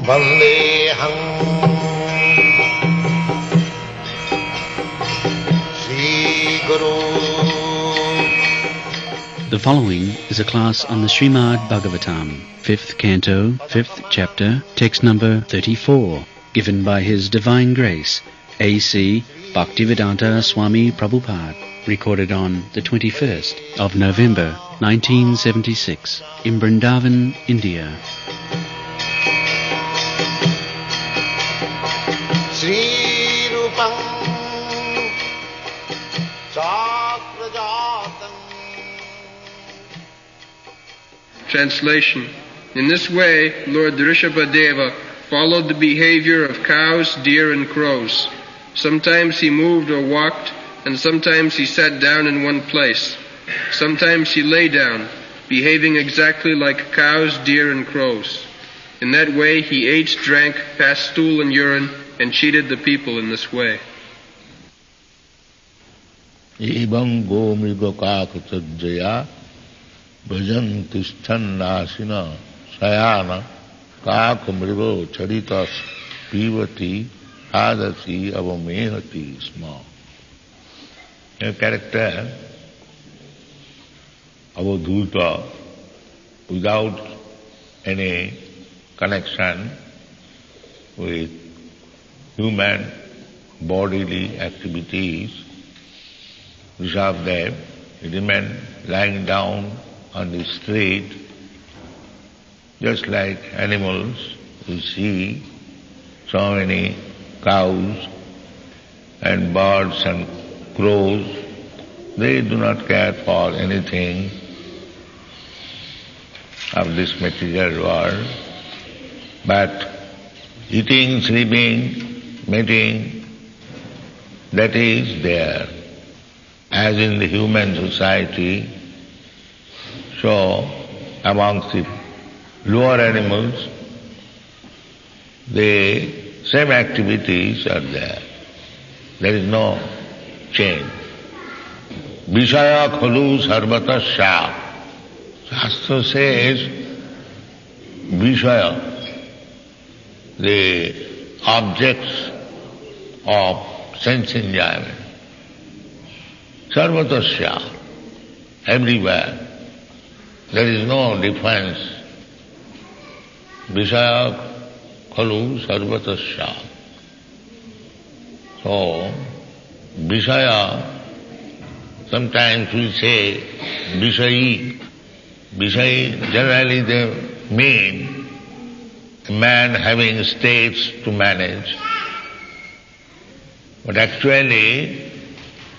Vandeham Sri Guru. The following is a class on the Srimad Bhagavatam, 5th Canto, 5th Chapter, text number 34, given by His Divine Grace, A.C. Bhaktivedanta Swami Prabhupada, recorded on the 21st of November, 1976, in Vrindavan, India. Sri Rupam Sakrajatan. Translation. In this way, Lord Rishabhadeva followed the behavior of cows, deer, and crows. Sometimes he moved or walked, and sometimes he sat down in one place. Sometimes he lay down, behaving exactly like cows, deer, and crows. In that way, he ate, drank, passed stool and urine, and cheated the people in this way. Evam gomriga kakachajaya bhajan tisthannasina sayana kakamrigo charitas pivati adasi avamehati sma. A character, avadhuta, without any connection with human bodily activities, Rishabhdev, remained lying down on the street, just like animals. We see so many cows and birds and crows. They do not care for anything of this material world, but eating, sleeping, mating, that is there. As in the human society, so amongst the lower animals, the same activities are there. There is no change. Vishaya khalu sarvatasya. Shastra says, Vishaya, the objects of sense enjoyment, sarvatasya, everywhere. There is no difference. Vishaya khalu sarvatasya. So, Vishaya, sometimes we say Vishayi. Vishayi, generally they mean a man having states to manage. But actually,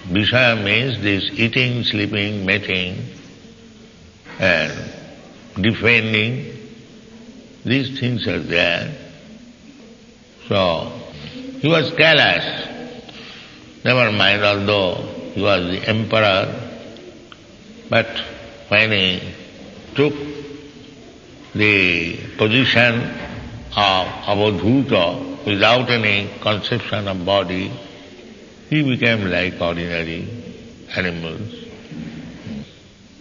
Vishaya means this eating, sleeping, mating, and defending. These things are there. So, he was careless. Never mind, although he was the emperor, but when he took the position of avadhuta without any conception of body, he became like ordinary animals,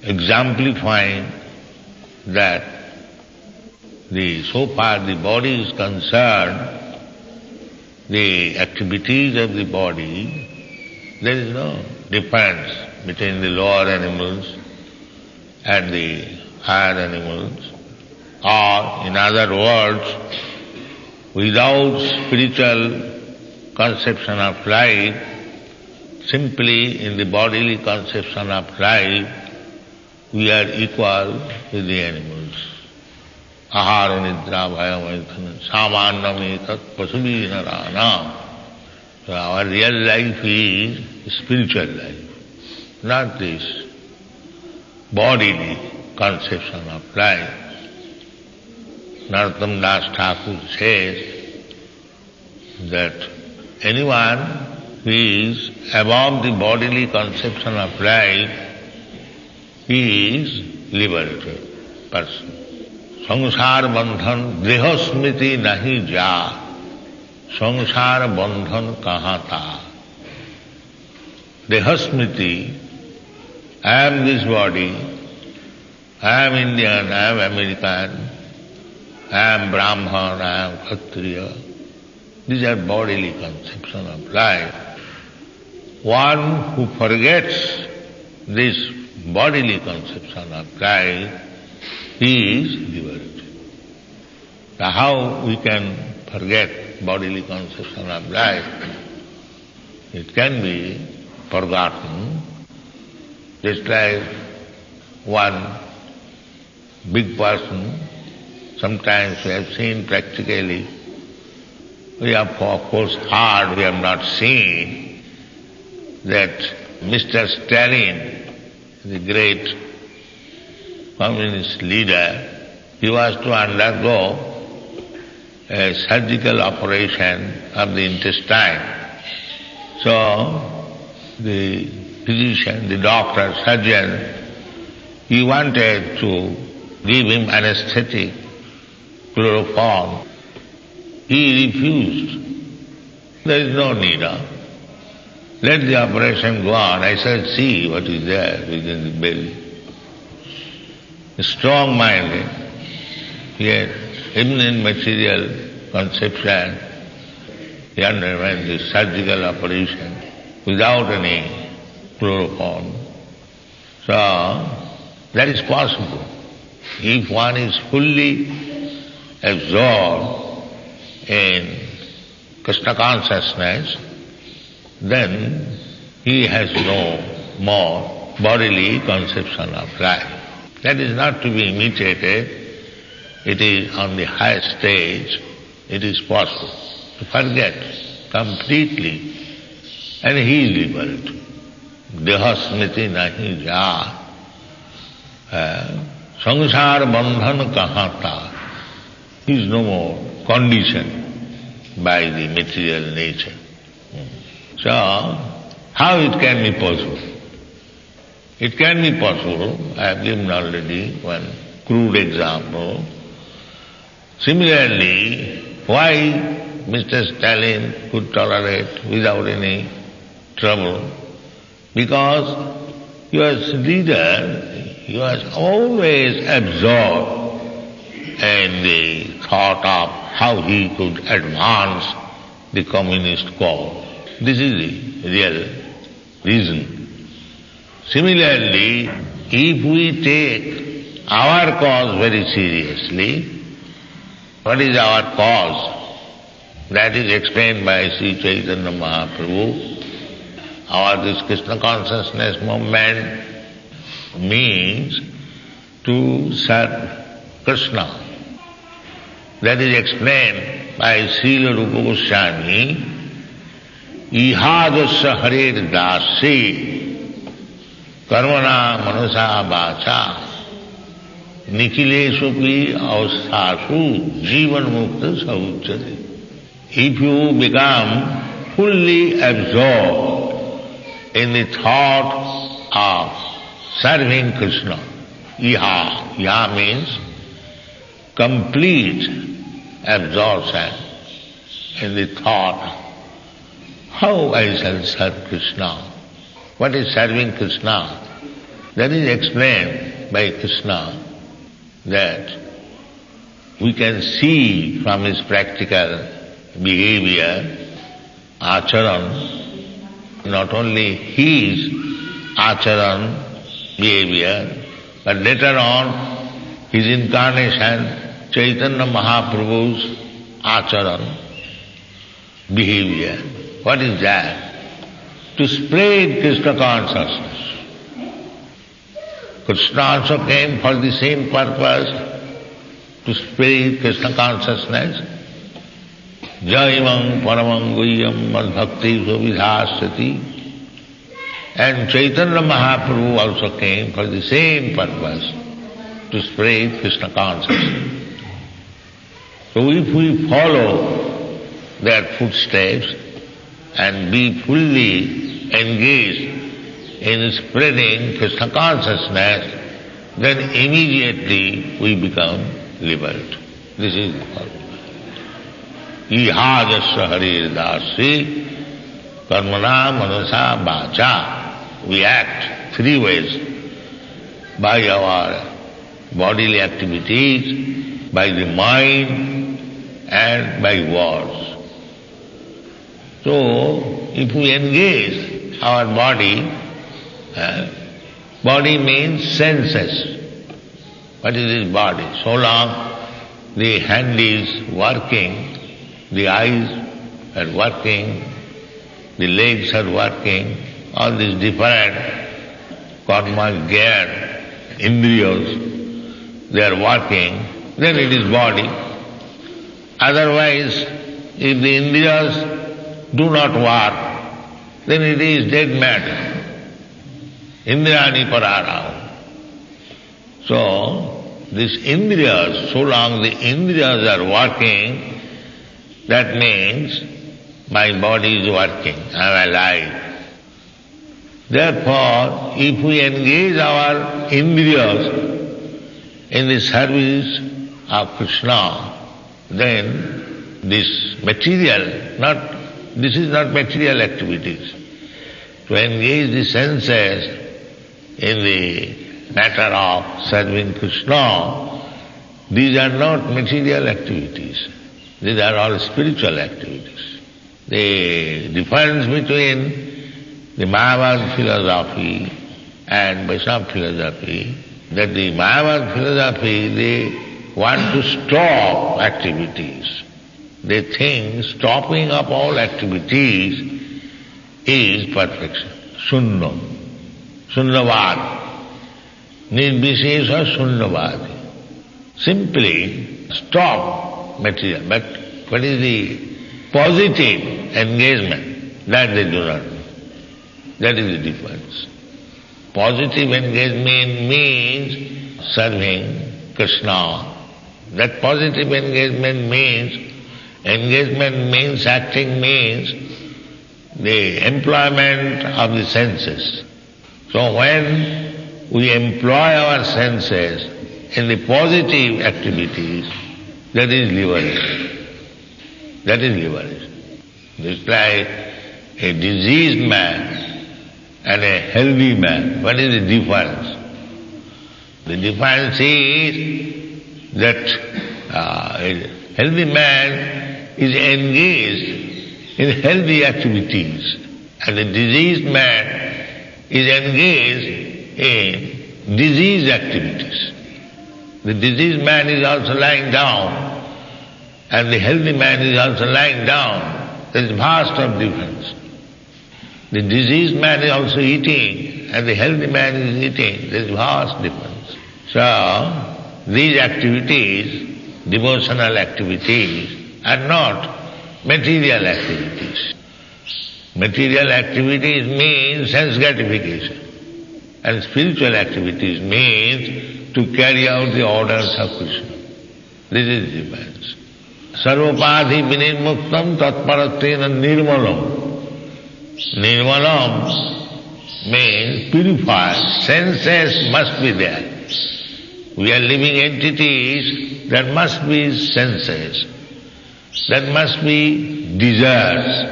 exemplifying that so far the body is concerned, the activities of the body, there is no difference between the lower animals and the higher animals. Or, in other words, without spiritual conception of life, simply in the bodily conception of life, we are equal with the animals. Ahara nidra bhayamaithana samannam etat pasubhi narana. So our real life is spiritual life, not this bodily conception of life. Narottam Das Thakur says that anyone who is above the bodily conception of life, he is liberated person. Sangsar bandhan drihasmiti nahi ja. Sangsar bandhan kahan ta. Drihasmiti, I am this body, I am Indian, I am American, I am Brahman, I am Kshatriya. These are bodily conception of life. One who forgets this bodily conception of life, he is liberated. Now how we can forget bodily conception of life? It can be forgotten, just like one big person. Sometimes we have seen practically, we have of course heard, we have not seen, that Mr. Stalin, the great communist leader, he was to undergo a surgical operation of the intestine. So the physician, the doctor, surgeon, he wanted to give him anesthetic, chloroform. He refused. There is no need of. Let the operation go on. I shall see what is there within the belly. Strong-minded, yet even in material conception, he underwent this surgical operation without any chloroform. So, that is possible. If one is fully absorbed in Krishna consciousness, then he has no more bodily conception of life. That is not to be imitated. It is on the highest stage, it is possible to forget completely, and he is liberated. Deha smriti nahi ja, sangsara bandhan kahata. He is no more conditioned by the material nature. So, how it can be possible? It can be possible, I have given already one crude example. Similarly, why Mr. Stalin could tolerate without any trouble? Because he was leader, he was always absorbed in the thought of how he could advance the communist cause. This is the real reason. Similarly, if we take our cause very seriously, what is our cause? That is explained by Sri Chaitanya Mahaprabhu. Our this Krishna consciousness movement means to serve Krishna. That is explained by Srila Rupa Goswami. Ihadasya harer dasi karmana manasa vacha nikileshopi avasthasu jivan mukta sauchate. If you become fully absorbed in the thought of serving Krishna, iha means complete absorption in the thought, how I shall serve Krishna. What is serving Krishna? That is explained by Krishna, that we can see from his practical behavior, acharan, not only his acharan, behavior, but later on his incarnation, Chaitanya Mahaprabhu's acharan, behavior. What is that? To spread Krishna consciousness. Krishna also came for the same purpose, to spread Krishna consciousness. Jaimam paramam guhyam mad bhakti suvidhasati. And Chaitanya Mahaprabhu also came for the same purpose, to spread Krishna consciousness. So if we follow their footsteps and be fully engaged in spreading Krishna consciousness, then immediately we become liberated. This is the purpose. Ihadasya harir dasi karmana manasa vacha. We act three ways: by our bodily activities by the mind and by words. So, if we engage our body, body means senses. What is this body? So long the hand is working, the eyes are working, the legs are working, all these different karma, gyan, indriyas, they are working, then it is body. Otherwise, if the indriyas do not work, then it is dead matter. Indriyani pararao. So, these indriyas, so long the indriyas are working, that means my body is working, I am alive. Therefore, if we engage our indriyas in the service of Krishna, then this is not material activities. To engage the senses in the matter of serving Krishna, these are not material activities. These are all spiritual activities. The difference between the Mayavad philosophy and Vaishnava philosophy, that the Mayavad philosophy, they want to stop activities. They think stopping of all activities is perfection. Sunna. Sunnavad. Nirvishesha sunnavad. Simply stop material. But what is the positive engagement? That they do not know. That is the difference. Positive engagement means serving Krishna. That positive engagement means acting means the employment of the senses. So when we employ our senses in the positive activities, that is liberation. That is liberation. It's like a diseased man and a healthy man. What is the difference? The difference is that a healthy man is engaged in healthy activities and a diseased man is engaged in diseased activities. The diseased man is also lying down and the healthy man is also lying down. There is vast of difference. The diseased man is also eating and the healthy man is eating. There is vast difference. So, these activities, devotional activities, are not material activities. Material activities mean sense gratification. And spiritual activities means to carry out the orders of Krishna. This is the difference. Sarvapadhi vinirmuktam tatparatena nirmalam. Nirmalam means purified. Senses must be there. We are living entities, there must be senses. There must be desires.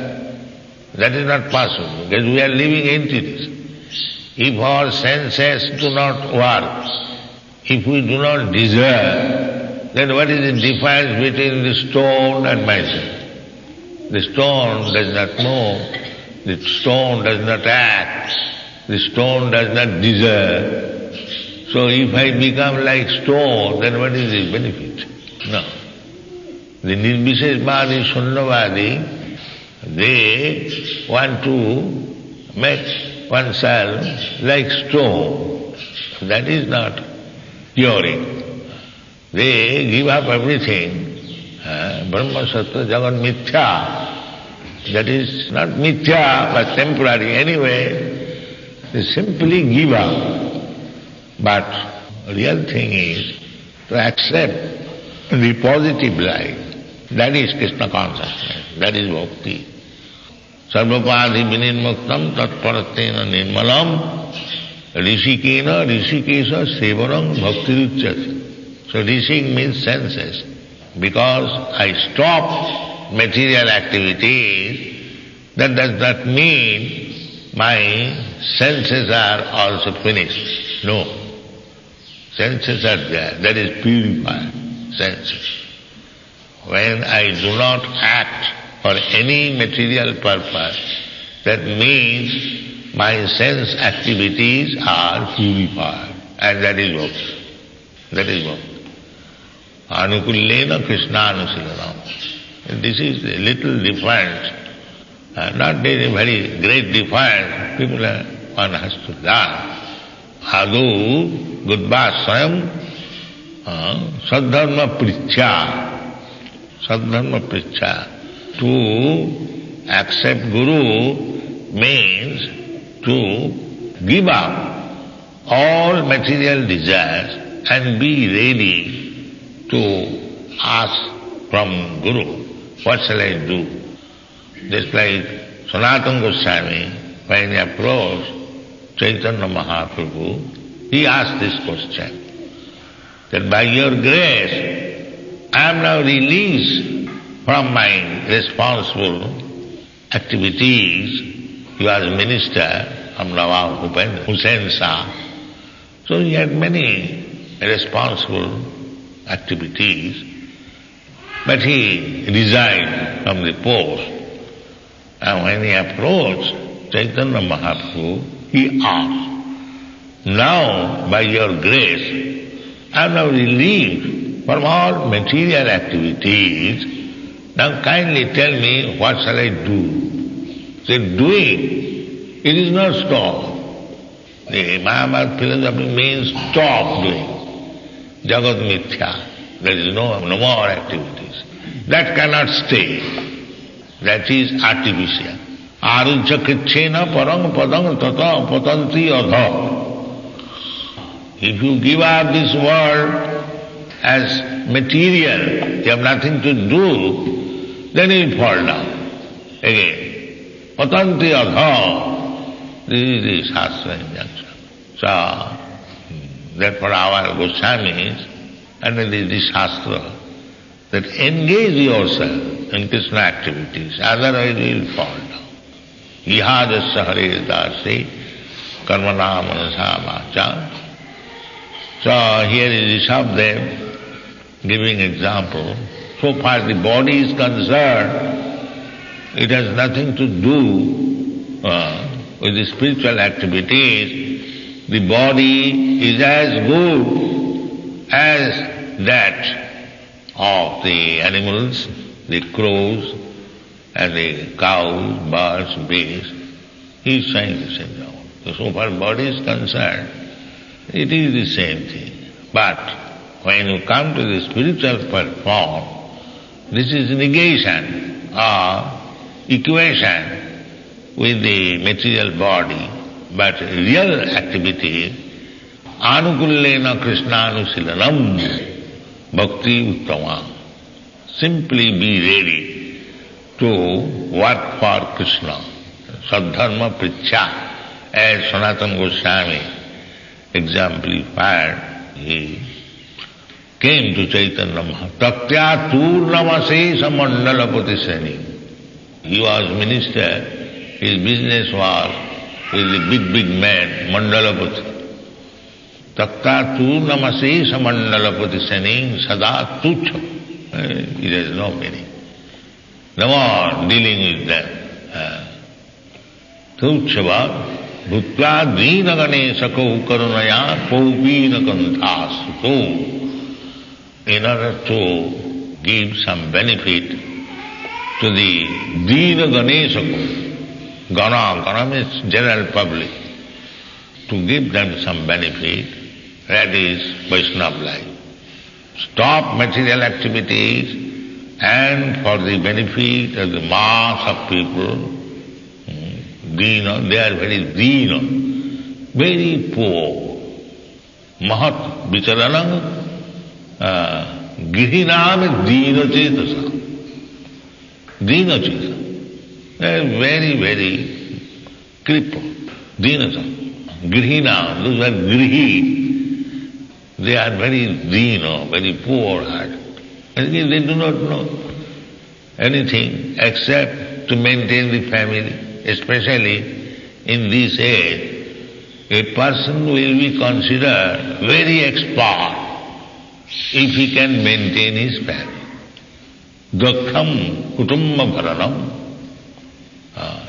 That is not possible because we are living entities. If our senses do not work, if we do not desire, then what is the difference between the stone and myself? The stone does not move, the stone does not act, the stone does not desire. So if I become like stone, then what is the benefit? No. The Nirvisheshvadi, Sunnavadi, they want to make oneself like stone. That is not curing. They give up everything. Brahma, Sattva, Jagat, Mithya. That is not Mithya, but temporary. Anyway, they simply give up. But real thing is to accept the positive life. That is Krishna consciousness. That is bhakti. Sarvapadhi vinirmuktam tatparatena nirmalam rishikena rishikesha sevanam bhaktiruchyate. So rishik means senses. Because I stop material activities, that does not mean my senses are also finished. No. Senses are there, that is purified senses. When I do not act for any material purpose, that means my sense activities are purified, and that is bhakti. That is bhakti. Anukullena Krishnanusilanam. This is a little different, not very great difference. People one has to learn. Adu Gudbhasayam Sadharma Prichya. Sadharma Prichya. To accept Guru means to give up all material desires and be ready to ask from Guru, what shall I do? Just like Sanatana Goswami, when he approached Chaitanya Mahaprabhu, he asked this question, that by your grace, I am now released from my responsible activities. He was minister of Nawab Hussain Shah. So he had many responsible activities, but he resigned from the post. And when he approached Chaitanya Mahaprabhu, he asked, now by your grace, I am now relieved from all material activities. Now kindly tell me, what shall I do? So doing, it is not stop. The Mahabharata philosophy means stop doing. Jagat mithya. There is no more activities. That cannot stay. That is artificial. Arujya krichena parang padang tata patanti adha. If you give up this world as material, you have nothing to do, then you will fall down again. Patanti adha. This is the Shastra injunction. So, therefore our Goswamis, and it is the Shastra, that engage yourself in Krishna activities, otherwise you will fall down. Ihadasya hare dasi karmana manasamacha. So here is Rishabdev giving example. So far the body is concerned, it has nothing to do with the spiritual activities. The body is as good as that of the animals, the crows and the cows, birds, beasts. He is saying the same thing. So far body is concerned, it is the same thing. But when you come to the spiritual form, this is negation or equation with the material body, but real activity, anukullena krishnanusilanam bhakti uttama. Simply be ready to work for Krishna. Sadharma prichya, as Sanatana Goswami exemplified, he came to Chaitanya Mahaprabhu. Taktya turnamase samandalapati seni. He was minister, his business was with the big men, Mandalapati. Taktya turnamase samandalapati seni sada tuchha. It has no meaning. No more dealing with them. Tuchhava bhutva dina ganesako karunaya paupina kanthasuko. In order to give some benefit to the Dina Ganesaka, Gana means general public, to give them some benefit, that is Vaishnava life. Stop material activities and for the benefit of the mass of people, Dina, they are very Dina, very poor. Mahat Vicharanam Grihinam Dina Chetasa. Dina Chetasa. They are very crippled. Dina. Grihinam, those are Grihi. They are very Dina, very poor heart. And they do not know anything except to maintain the family, especially in this age a person will be considered very expert if he can maintain his family. Daksham kutumba bharanam.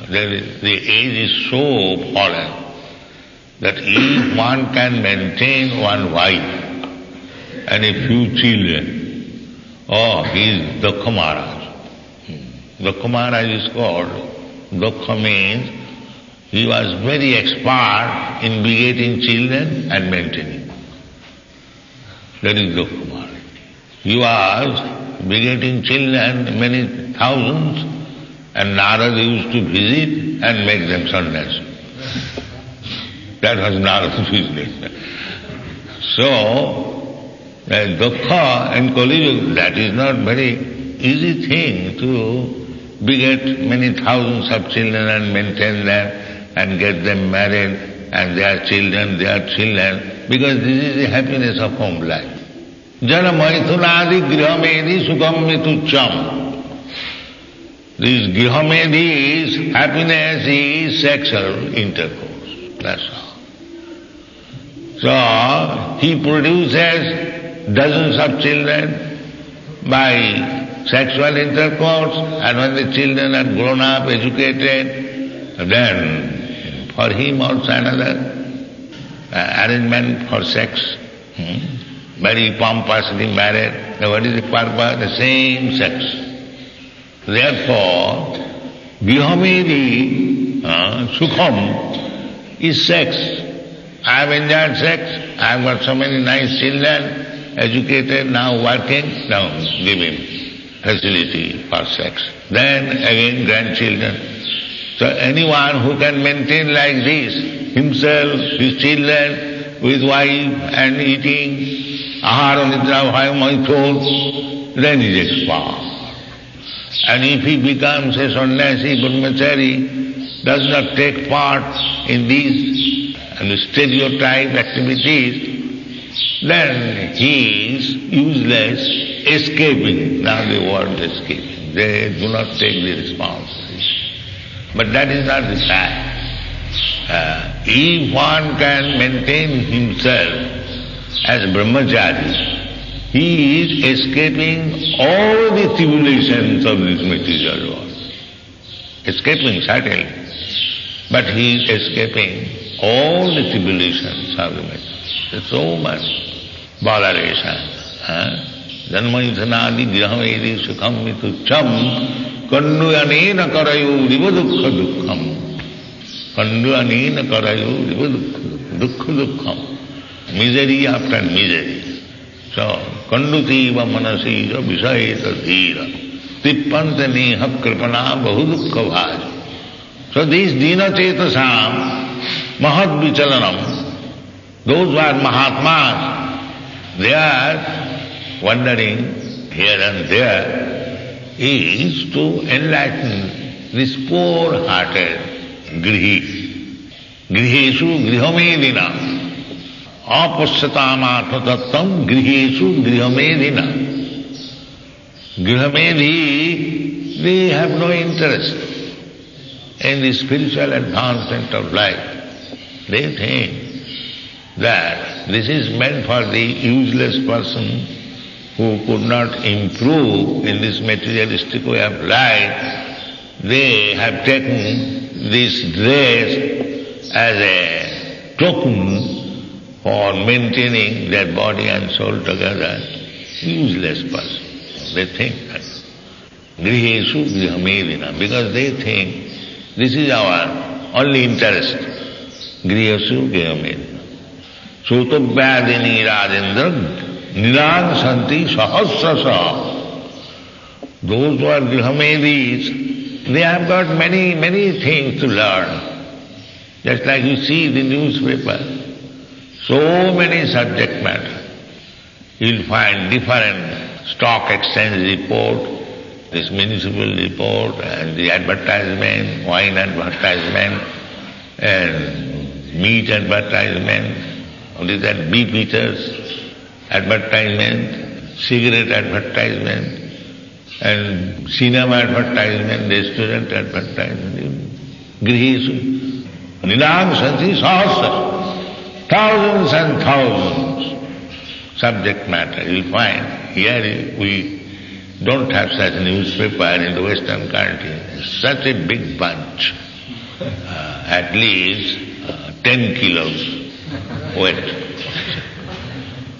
The age is so fallen that if one can maintain one wife and a few children, he is Daksha Maharaj. Daksha Maharaj is called, Daksha means he was very expert in begetting children and maintaining. That is Daksha Maharaj. He was begetting children, many thousands, and Narada used to visit and make them sannyasi. That was Narada's business. So, Daksha and Kali, that is not very easy thing to beget many thousands of children and maintain them and get them married and their children, because this is the happiness of home life. Jana maithunadi grihamedi sukham mitucham. This grihamedi is happiness is sexual intercourse. That's all. So, he produces dozens of children by sexual intercourse, and when the children are grown up, educated, then for him also another arrangement for sex. Very pompously married. Now what is the purpose? The same sex. Therefore, grihamedi, sukham, is sex. I have enjoyed sex, I have got so many nice children, educated, now working, now give him facility for sex. Then again grandchildren. So anyone who can maintain like this, himself, his children, with wife and eating, ahara nidra bhaya maithur, then he is expert. And if he becomes a sannyasi, Brahmacari, does not take part in these and stereotype activities, then he is useless, escaping. Now the word escaping. They do not take the responsibility. But that is not the fact. If one can maintain himself as Brahmacari, he is escaping all the tribulations of this material world. Escaping certainly, but he is escaping all the tribulations of the material. There's so much botheration. Janmaithanadi grihamedi sukham mitucham kanduyanena karayu riva dukkha dukkham. Kanduyanena karayu riva dukkha dukkham. Misery after misery. So, kandutiva manasi visayeta dhira. Tippanta neha kripana bahu dukkha bhaja. So these dina chetasam Mahat Vichalanam, those who are Mahatmas, they are wandering here and there, is to enlighten this poor-hearted grihi. Griheshu grihamedina, apasyatam atmatattam griheshu grihamedina. Grihamedi, they have no interest in the spiritual advancement of life. They think that this is meant for the useless person who could not improve in this materialistic way of life. They have taken this dress as a token for maintaining their body and soul together. Useless person. They think that. Griheshu grihamedina, because they think this is our only interest. Grihasu grihamedina. Sutavyadini rajendra niran santi sahasrasa. Those who are grihamedis, they have got many things to learn. Just like you see the newspaper, so many subject matter. You'll find different stock exchange report, this municipal report, and the advertisement, wine advertisement, and meat advertisement, only that beef eaters advertisement, cigarette advertisement, and cinema advertisement, restaurant advertisement. Grihesu. Nilam santi sahasra. thousands and thousands subject matter. You'll find here we don't have such newspaper in the Western country. Such a big bunch, at least 10 kilos weight.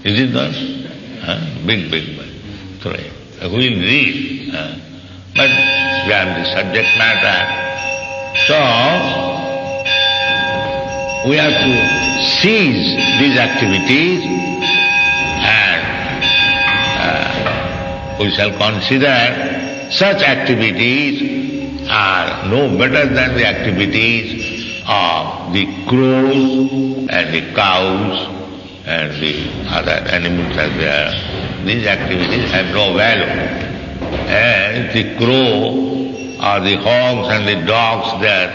Is it not? Big bunch. Three. We'll read. But we have the subject matter. So, we have to seize these activities and we shall consider such activities are no better than the activities of the crows and the cows and the other animals are there. These activities have no value. And the crow or the hogs and the dogs that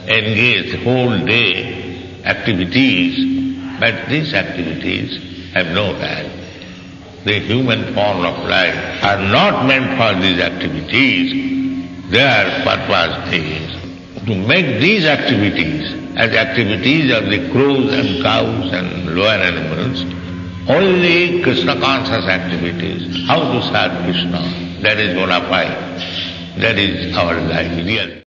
engage the whole day activities, but these activities have no value. The human form of life are not meant for these activities. Their purpose is to make these activities as activities of the crows and cows and lower animals, only Krishna conscious activities. How to serve Krishna, that is bona fide. That is our life, really.